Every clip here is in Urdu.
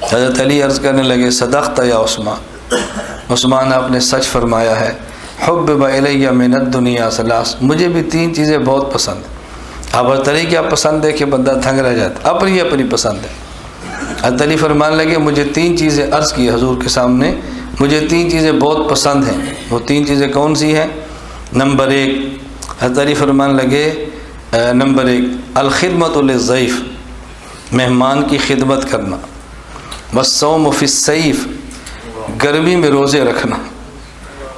حضرت علی عرض کرنے لگے صدقت یا عثمان، عثمان آپ نے سچ فرمایا ہے، حبب الی من الدنیا ثلاث، مجھے بھی 3 چیزیں بہت پسند ہیں۔ اب حضرت علی کیا پسند ہے کہ بندہ تھنگ رہ جاتا، اپنی اپنی پسند ہے۔ حضرت علی فرمانے لگے مجھے 3 چیزیں عرض کی حضور کے سامنے، مجھے 3 چیزیں بہت پسند ہیں۔ وہ 3 چیزیں کون سی ہیں؟ نمبر 1، حضرت علی فرمانے لگے نمبر 1 الخدمۃ للضیف، مہمان کی خدمت کرنا، والصوم فی السیف، گرمی میں روزے رکھنا،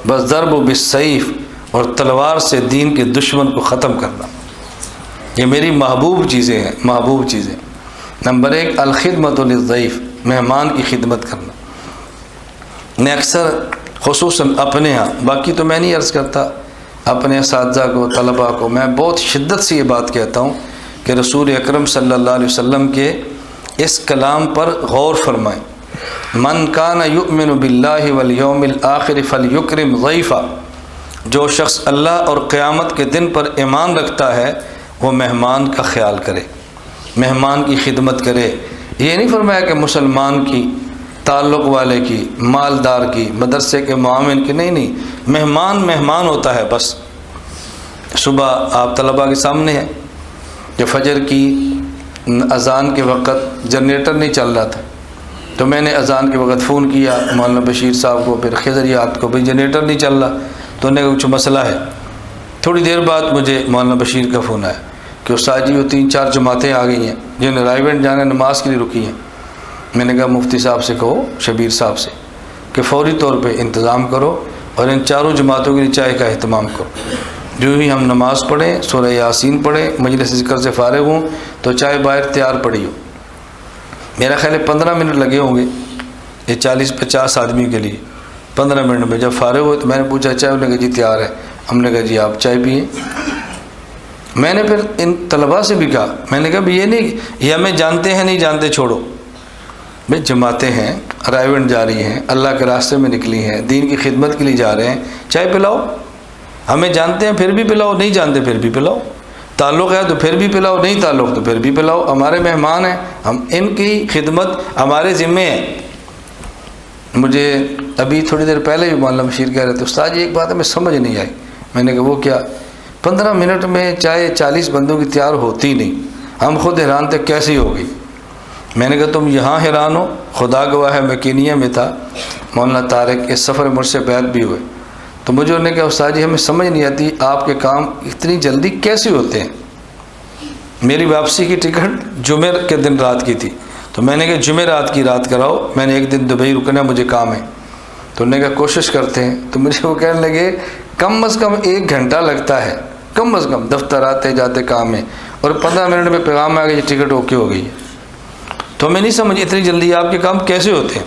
والضرب بالسیف، اور تلوار سے دین کے دشمن کو ختم کرنا۔ یہ میری محبوب چیزیں ہیں، محبوب چیزیں۔ نمبر 1 الخدمۃ للضیف، مہمان کی خدمت کرنا۔ میں اکثر خصوصاً اپنے ہاں، باقی تو میں نہیں عرض کرتا، اپنے اساتذہ کو، طلباء کو میں بہت شدت سے یہ بات کہتا ہوں کہ رسول اکرم صلی اللہ علیہ وسلم کے اس کلام پر غور فرمائیں۔ من کان یؤمن باللہ والیوم الآخر فلیکرم ضیفہ، جو شخص اللہ اور قیامت کے دن پر ایمان رکھتا ہے وہ مہمان کا خیال کرے، مہمان کی خدمت کرے۔ یہ نہیں فرمایا کہ مسلمان کی، تعلق والے کی، مالدار کی، مدرسے کے معاون کی، نہیں، مہمان ہوتا ہے بس۔ صبح آپ طلباء کے سامنے ہیں کہ فجر کی اذان کے وقت جنریٹر نہیں چل رہا تھا، تو میں نے اذان کے وقت فون کیا مولانا بشیر صاحب کو، پھر خضریات کو، بھئی جنریٹر نہیں چل رہا، تو انہوں نے کچھ مسئلہ ہے۔ تھوڑی دیر بعد مجھے مولانا بشیر کا فون آیا کہ استاد جی وہ 3-4 جماعتیں آ گئی ہیں جنہیں رائیونٹ جانا نماز کے لیے رکی ہیں۔ میں نے کہا مفتی صاحب سے کہو، شبیر صاحب سے، کہ فوری طور پہ انتظام کرو اور ان 4 جماعتوں کے لیے چائے کا اہتمام کرو۔ جو ہی ہم نماز پڑھیں، سورہ یاسین پڑھیں، مجلس ذکر سے فارغ ہوں تو چائے باہر تیار پڑی ہو۔ میرا خیال ہے 15 منٹ لگے ہوں گے یہ 40-50 آدمی کے لیے۔ 15 منٹ میں جب فارغ ہوئے تو میں نے پوچھا چائے، انہوں نے کہا جی تیار ہے۔ ہم نے کہا جی آپ چائے پئیں۔ میں نے پھر ان طلباء سے بھی کہا، میں نے کہا بھی یہ نہیں یہ ہمیں جانتے ہیں نہیں جانتے چھوڑو، بھئی جماعتیں ہیں، رائیونٹ جا رہی ہیں، اللہ کے راستے میں نکلی ہیں، دین کی خدمت کے لیے جا رہے ہیں، چائے پلاؤ۔ ہمیں جانتے ہیں پھر بھی پلاؤ، نہیں جانتے پھر بھی پلاؤ، تعلق ہے تو پھر بھی پلاؤ، نہیں تعلق تو پھر بھی پلاؤ۔ ہمارے مہمان ہیں، ہم ان کی خدمت ہمارے ذمے ہے۔ مجھے ابھی تھوڑی دیر پہلے بھی مولانا بشیر کہہ رہے تھے استاد جی ایک بات ہمیں سمجھ نہیں آئی۔ میں نے کہا وہ کیا؟ 15 منٹ میں چائے 40 بندوں کی تیار ہوتی نہیں، ہم خود حیران تھے کیسی ہوگی۔ میں نے کہا تم یہاں حیران ہو، خدا گواہ ہے میں کینیا میں تھا، مولانا طارق اس سفر مجھ سے بیعت بھی ہوئے، تو مجھے انہوں نے کہا استاد جی ہمیں سمجھ نہیں آتی آپ کے کام اتنی جلدی کیسے ہوتے ہیں۔ میری واپسی کی ٹکٹ جمعہ کے دن رات کی تھی، تو میں نے کہا جمعہ رات کی رات کراؤ، میں نے ایک دن دبئی رکنا مجھے کام ہے۔ تو انہوں نے کہا کوشش کرتے ہیں۔ تو مجھے وہ کہنے لگے کم از کم 1 گھنٹہ لگتا ہے، کم از کم دفتر آتے جاتے کام ہے، اور 15 منٹ میں پیغام آ گیا ٹکٹ اوکے ہو گئی ہے۔ تو میں نہیں سمجھ اتنی جلدی آپ کے کام کیسے ہوتے ہیں۔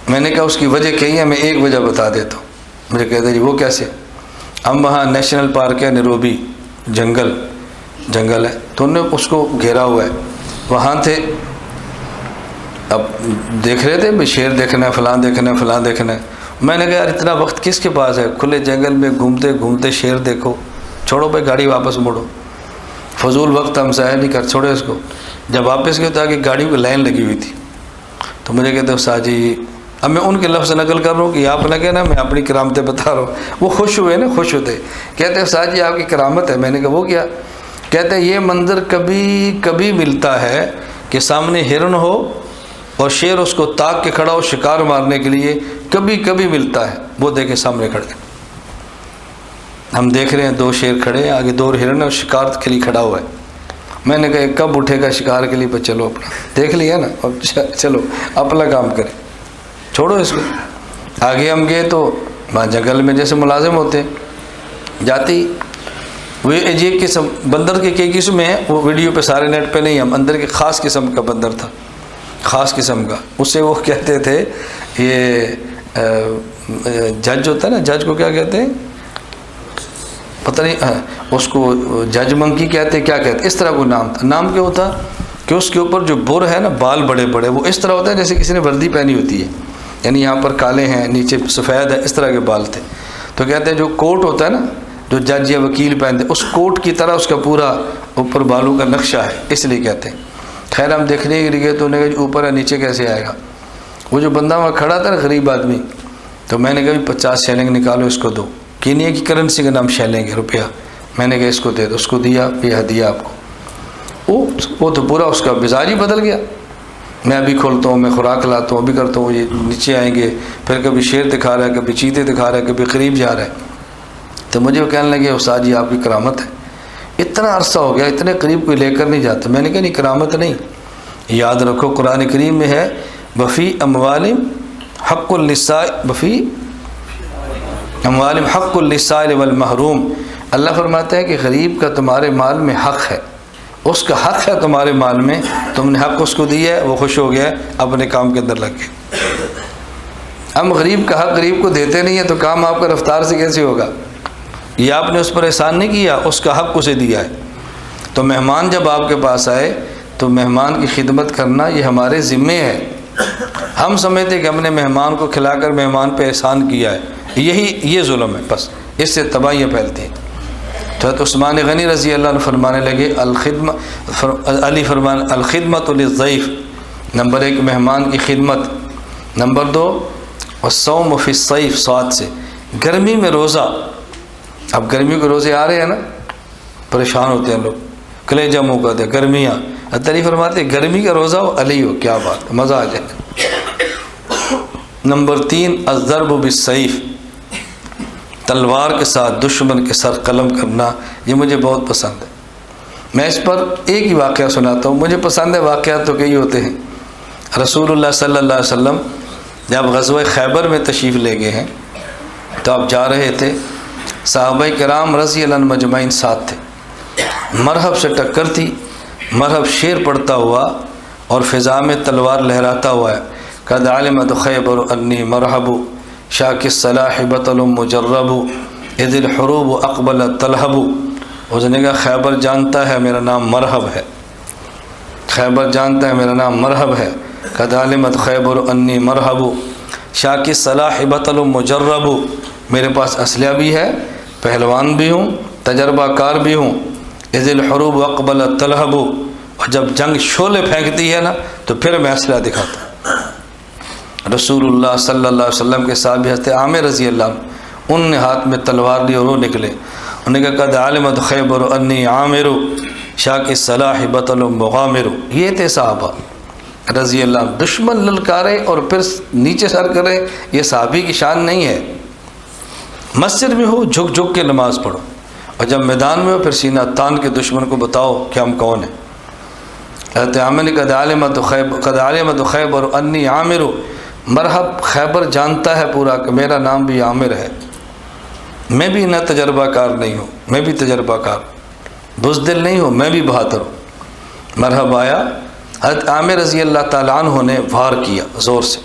میں نے کہا اس کی وجہ کہی ہے، میں ایک وجہ بتا دیتا ہوں۔ مجھے کہتے جی وہ کیسے؟ ہم وہاں نیشنل پارک ہے نیروبی، جنگل ہے، تو انہوں نے اس کو گھیرا ہوا ہے، وہاں تھے، اب دیکھ رہے تھے شیر دیکھنا ہے، فلاں دیکھنا ہے، فلاں دیکھنا ہے۔ میں نے کہا یار اتنا وقت کس کے پاس ہے، کھلے جنگل میں گھومتے گھومتے شیر دیکھو، چھوڑو بھائی گاڑی واپس موڑو، فضول وقت ہم ضائع نہیں کر، چھوڑے اس کو۔ جب واپس گئے تو آگے گاڑیوں کی لائن لگی ہوئی تھی، تو مجھے کہتے استاد جی، اب میں ان کے لفظ نقل کر رہا ہوں کہ آپ نہ کہنا میں اپنی کرامتیں بتا رہا ہوں۔ وہ خوش ہوئے نا، خوش ہوتے، کہتے استاد جی آپ کی کرامت ہے۔ میں نے کہا وہ کیا؟ کہتے ہیں یہ منظر کبھی کبھی ملتا ہے کہ سامنے ہرن ہو اور شیر اس کو تاک کے کھڑا ہو شکار مارنے کے لیے، کبھی کبھی ملتا ہے۔ وہ دیکھے سامنے کھڑے، ہم دیکھ رہے ہیں 2 شیر کھڑے ہیں، آگے 2 ہرن اور شکار کے لیے کھڑا ہوا ہے۔ میں نے کہا کب اٹھے گا شکار کے لیے؟ چلو اپنا دیکھ لیا نا، اب چلو اپنا کام کریں، چھوڑو اس کو۔ آگے ہم گئے تو وہاں جنگل میں جیسے ملازم ہوتے جاتی، وہ یہ قسم بندر کے کئی قسم ہیں، وہ ویڈیو پہ سارے نیٹ پہ نہیں، ہم اندر کے خاص قسم کا بندر تھا، خاص قسم کا، اس سے وہ کہتے تھے یہ جج ہوتا ہے نا، جج کو کیا کہتے ہیں پتہ نہیں، اس کو جج منکی کہتے کیا کہتے، اس طرح کوئی نام تھا۔ نام کیا ہوتا کہ اس کے اوپر جو بر ہے نا، بال بڑے بڑے، وہ اس طرح ہوتا ہے جیسے کسی نے وردی پہنی ہوتی ہے، یعنی یہاں پر کالے ہیں نیچے سفید ہے، اس طرح کے بال تھے۔ تو کہتے ہیں جو کوٹ ہوتا ہے نا جو جج یا وکیل پہنتے، اس کوٹ کی طرح اس کا پورا اوپر بالوں کا نقشہ ہے، اس لیے کہتے ہیں۔ خیر ہم دیکھنے کے لیے گئے تو انہوں نے کہا اوپر ہے نیچے کیسے آئے گا. وہ جو بندہ وہاں کھڑا تھا نا غریب آدمی, تو میں نے کہا 50 شیلنگ نکالو اس کو دو, کینیا کی کرنسی کا نام شیلنگ ہے, روپیہ. میں نے کہا اس کو دے دو, اس کو دیا, یہ ہدیہ آپ کو. وہ تو پورا اس کا مزاج ہی بدل گیا. میں ابھی کھولتا ہوں, میں خوراک لاتا ہوں, ابھی کرتا ہوں, یہ نیچے آئیں گے, پھر کبھی شیر دکھا رہا ہے, کبھی چیتے دکھا رہا ہے, کبھی قریب جا رہا ہے. تو مجھے وہ کہنے لگے استاد جی آپ کی کرامت ہے, اتنا عرصہ ہو گیا اتنے قریب کوئی لے کر نہیں جاتا. میں نے کہا نہیں کرامت نہیں, یاد رکھو قرآن کریم میں ہے وفی اموالم حق للسائل, وفی اموالم حق للسائل والمحروم. اللہ فرماتا ہے کہ غریب کا تمہارے مال میں حق ہے, اس کا حق ہے تمہارے مال میں, تم نے حق اس کو دیا ہے, وہ خوش ہو گیا, اپنے کام کے اندر لگ گئے. ہم غریب کا حق غریب کو دیتے نہیں ہیں تو کام آپ کا رفتار سے کیسے ہوگا؟ یہ آپ نے اس پر احسان نہیں کیا, اس کا حق اسے دیا ہے. تو مہمان جب آپ کے پاس آئے تو مہمان کی خدمت کرنا یہ ہمارے ذمے ہے. ہم سمجھتے کہ ہم نے مہمان کو کھلا کر مہمان پہ احسان کیا ہے, یہ ظلم ہے, بس اس سے تباہیاں پھیلتی ہیں. تو عثمان غنی رضی اللہ عنہ فرمانے لگے الخدمت للضیف, نمبر 1 مہمان کی خدمت, نمبر 2 والصوم فی الصیف, سواد سے گرمی میں روزہ. اب گرمی کے روزے آ رہے ہیں نا, پریشان ہوتے ہیں لوگ, کلیجہ منہ کرتے ہیں, گرمیاں. علی فرماتے ہیں گرمی کا روزہ ہو, علی ہو, کیا بات, مزہ آ جائے. نمبر 3 الضرب بالسیف, تلوار کے ساتھ دشمن کے سر قلم کرنا, یہ مجھے بہت پسند ہے. میں اس پر ایک ہی واقعہ سناتا ہوں, مجھے پسند ہے, واقعات تو کئی ہوتے ہیں. رسول اللہ صلی اللہ علیہ وسلم جب غزوہ خیبر میں تشریف لے گئے ہیں تو آپ جا رہے تھے, صحابہ کرام رضی اللہ عنہ مجمعین ساتھ تھے. مرحب سے ٹکر تھی, مرحب شیر پڑتا ہوا اور فضا میں تلوار لہراتا ہوا ہے. قد علمت خیبر انی مرحب شاک الصلاح بطل مجرب اذ الحروب اقبل تلہب. اس نے کہا خیبر جانتا ہے میرا نام مرحب ہے, خیبر جانتا ہے میرا نام مرحب ہے. قد علمت خیبر انی مرحب شاک الصلاح بطل مجرب, میرے پاس اسلحہ بھی ہے, پہلوان بھی ہوں, تجربہ کار بھی ہوں. اذ الحروب اقبل تلہب, اور جب جنگ شعلے پھینکتی ہے نا تو پھر میں اسلحہ دکھاتا ہوں. رسول اللہ صلی اللہ علیہ وسلم کے صحابی حضرت عامر رضی اللہ عنہ, ان نے ہاتھ میں تلوار لی اور وہ نکلے. انہوں نے کہا قد علمت خیبر انی عامر شاک الصلاح بطل مغامر. یہ تھے صحابہ رضی اللہ عنہ. دشمن للکارے اور پھر نیچے سر کرے, یہ صحابی کی شان نہیں ہے. مسجد میں ہو جھک جھک کے نماز پڑھو, اور جب میدان میں ہو پھر سینہ تان کے دشمن کو بتاؤ کہ ہم کون ہیں. حضرت عامر نے قد علمت خیبر انی عامر, مرحب خیبر جانتا ہے پورا کہ میرا نام بھی عامر ہے. میں بھی نہ تجربہ کار نہیں ہوں, میں بھی تجربہ کار, بزدل نہیں ہوں, میں بھی بہادر ہوں. مرحب آیا, حضرت عامر رضی اللہ تعالیٰ عنہ نے وار کیا زور سے,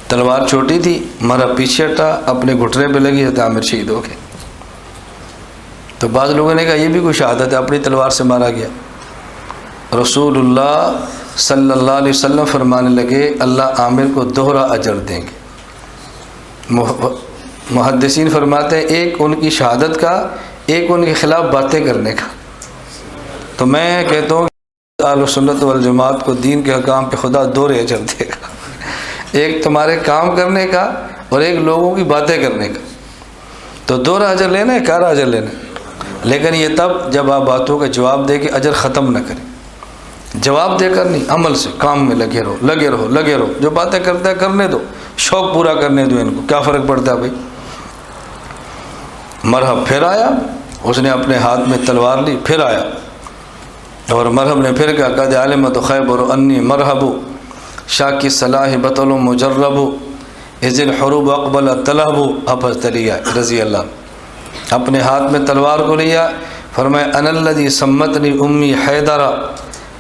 تلوار چھوٹی تھی, مرحب پیچھے ہٹا, اپنے گھٹنے پہ لگی, حضرت عامر شہید ہو گئے. تو بعض لوگوں نے کہا یہ بھی کوئی شہادت ہے, اپنی تلوار سے مارا گیا. رسول اللہ صلی اللہ علیہ وسلم فرمانے لگے اللہ عامر کو دوہرا اجر دیں گے. محدثین فرماتے ہیں ایک ان کی شہادت کا, ایک ان کے خلاف باتیں کرنے کا. تو میں کہتا ہوں کہ اہل سنت والجماعت کو دین کے حکام پہ خدا دوہرے اجر دے گا, ایک تمہارے کام کرنے کا اور ایک لوگوں کی باتیں کرنے کا. تو دوہرا اجر لینا ہے, کارا اجر لینا ہے. لیکن یہ تب جب آپ باتوں کا جواب دے کے اجر ختم نہ کریں. جواب دے کر نہیں, عمل سے, کام میں لگے رہو, لگے رہو, لگے رہو. جو باتیں کرتا ہے کرنے دو, شوق پورا کرنے دو, ان کو کیا فرق پڑتا ہے بھائی. مرحب پھر آیا, اس نے اپنے ہاتھ میں تلوار لی, پھر آیا اور مرحب نے پھر کہا قد علمت خیبر انی مرحب شاک الصلاح بطل مجرب اذ الحروب اقبل تلہب. اب حضرت علی رضی اللہ عنہ اپنے ہاتھ میں تلوار کو لیا, فرمایا انا الذی سمتنی امی حیدرا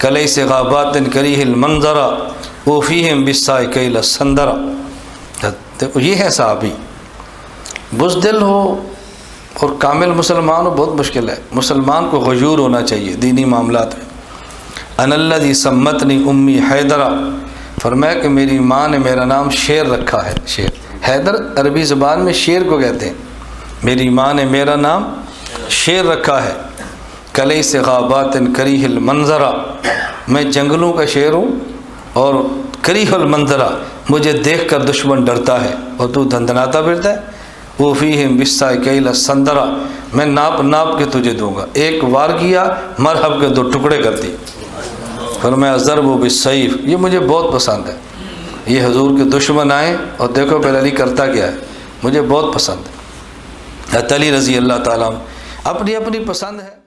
کلیس غابات کریہ المنظرا وفیہم بالسائی کیل السندرا. یہ ہے صحابی. بزدل ہو اور کامل مسلمان ہو بہت مشکل ہے. مسلمان کو غیور ہونا چاہیے دینی معاملات میں. انا الذی سمتنی امی حیدرا, فرمایا کہ میری ماں نے میرا نام شیر رکھا ہے. شیر, حیدر عربی زبان میں شیر کو کہتے ہیں. میری ماں نے میرا نام شیر رکھا ہے. کلیس غابات کریہ المنظرا, میں جنگلوں کا شیر ہوں اور کریہ المنظرہ مجھے دیکھ کر دشمن ڈرتا ہے اور تو دھندناتا پھرتا ہے. وہ فیہم بالسائکیل السندرہ میں ناپ ناپ کے تجھے دوں گا. ایک وار کیا مرحب کے 2 ٹکڑے کر دی. فرمایا ضرب بالسیف، یہ مجھے بہت پسند ہے. یہ حضور کے دشمن آئے اور دیکھو پہلے علی کرتا کیا ہے، مجھے بہت پسند ہے. حضرت علی رضی اللہ تعالیٰ عنہ اپنی اپنی پسند ہے.